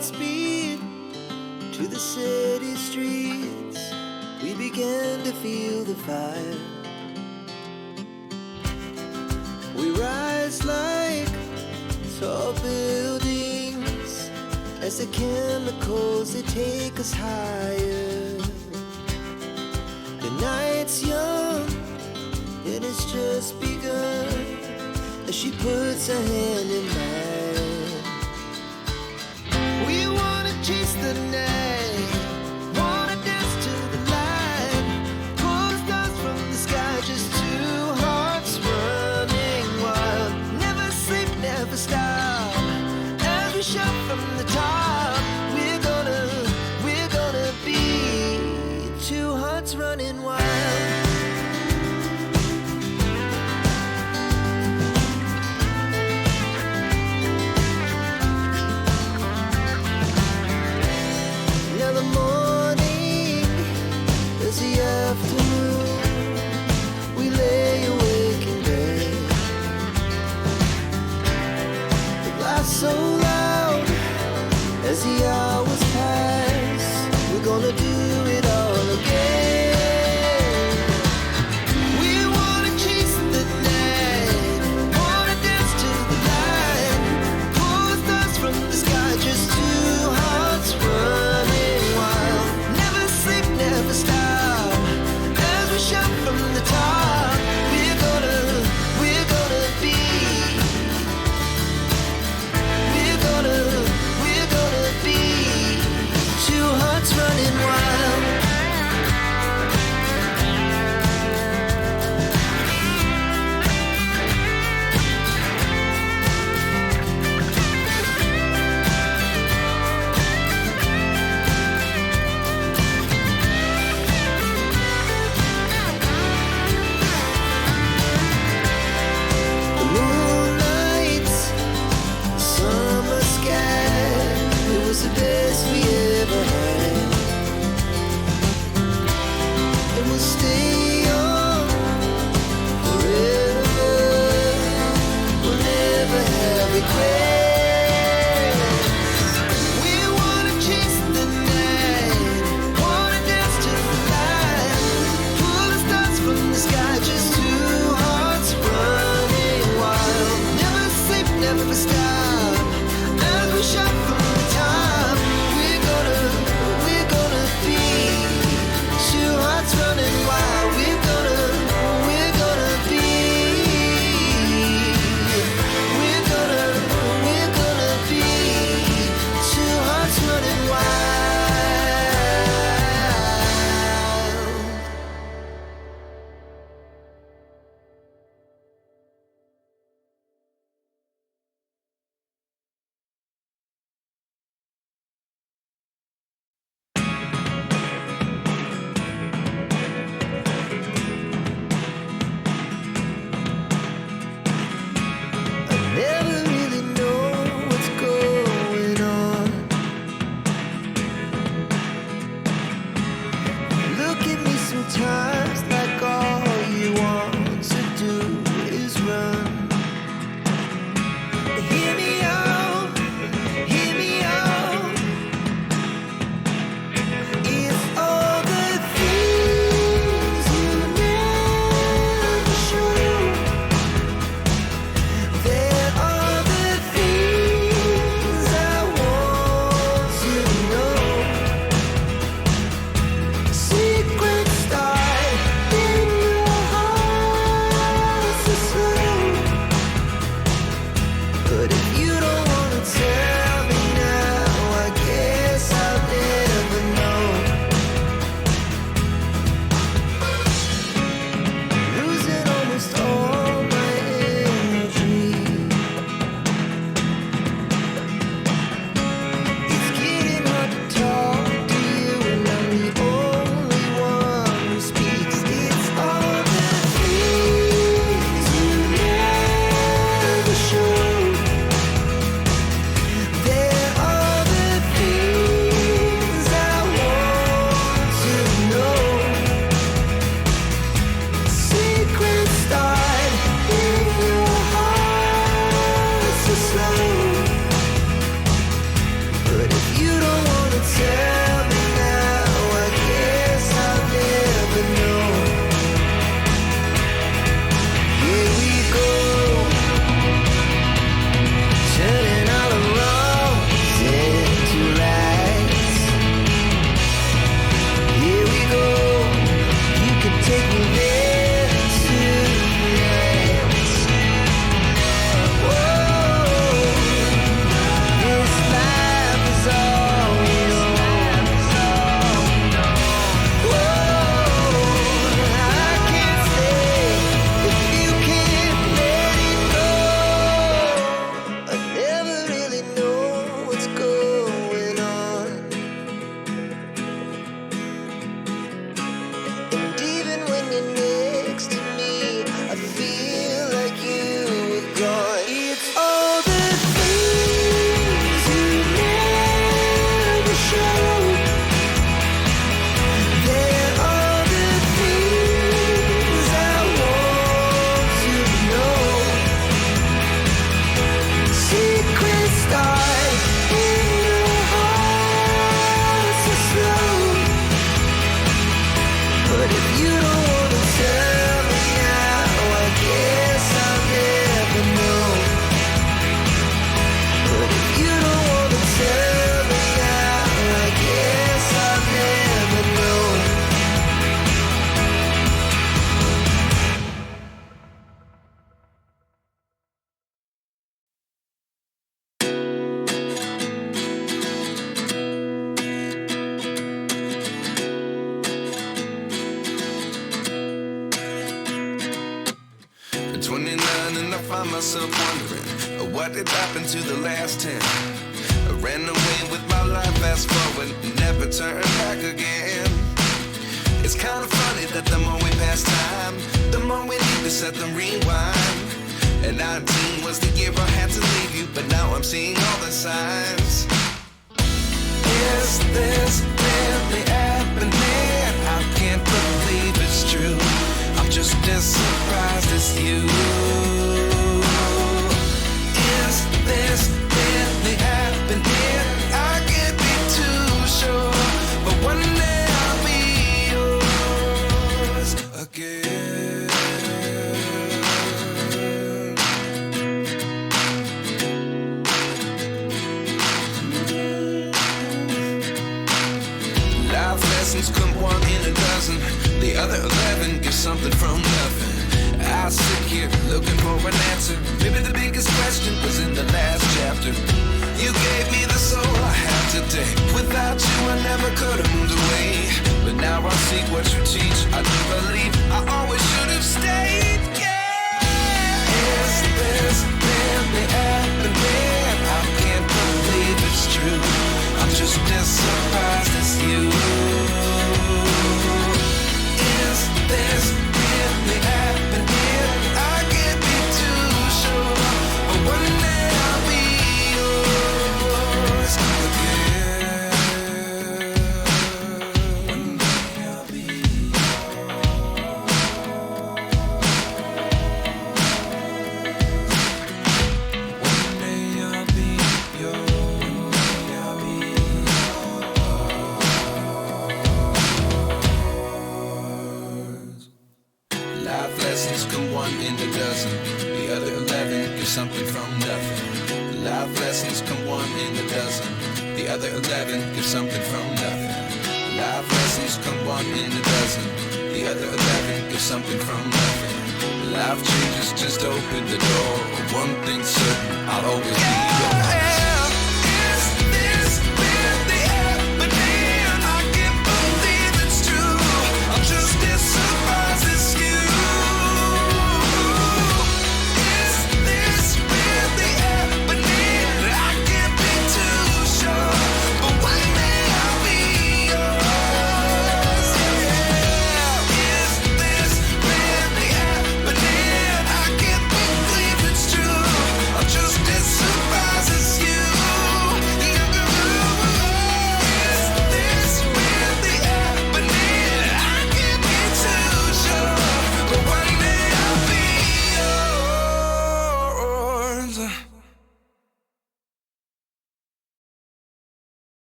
Godspeed to the city streets. We began to feel the fire. We rise like tall buildings as the chemicals, they take us higher. The night's young and it's just begun as she puts her hand in mine. We wanna chase the night, wanna dance to the light, pull the stars from the sky, just two hearts running wild. Never sleep, never stop, as we shout from the top. We're gonna be two hearts running wild. Now the morning is the afternoon. We lay awake in bed. The laugh so loud as the hours pass. We're gonna do it all again. We wanna chase the night, wanna dance to the light, pull the stars from the sky, just two hearts running wild. Never sleep, never stop, as we shout from the top. We're gonna be, we're gonna be two hearts running wild. The moonlight, summer sky, it was the best we ever had. And we'll stay on forever. We'll never have regrets. We wanna chase the night, wanna dance to the light, pull the stars from the sky, just two hearts running wild. Never sleep, never stop, as we shout from the top. We're gonna be two hearts running wild. We're gonna be, we're gonna be two hearts running wild. what did happen to the last 10? I ran away with my life, fast forward, never turn back again. It's kind of funny that the more we pass time, the more we need to set them rewind. And 19 was the year I had to leave you, but now I'm seeing all the signs. Is this really happening? I can't believe it's true. I'm just as surprised as you. Is this really happening? I can't be too sure, but one day I'll be yours again. Life lessons come one in a dozen. The other 11 give something from nothing. I sit here looking for an answer. Maybe the biggest question was in the last chapter. You gave me the soul I have today. Without you I never could have moved away. But now I see what you teach. I do believe I always should have stayed. Yeah. Is this really happening? I can't believe it's true. I'm just as surprised as you. Is this really happening? I can't be too sure, but one day I'll be yours again. One day I'll be yours. One day I'll be yours. Life lessons come one in a dozen. The other 11 give something from nothing. Life lessons come one in a dozen. The other 11 give something from nothing. Life lessons come one in a dozen. The other 11 give something from nothing. Life changes just open the door. One thing's certain, I'll always be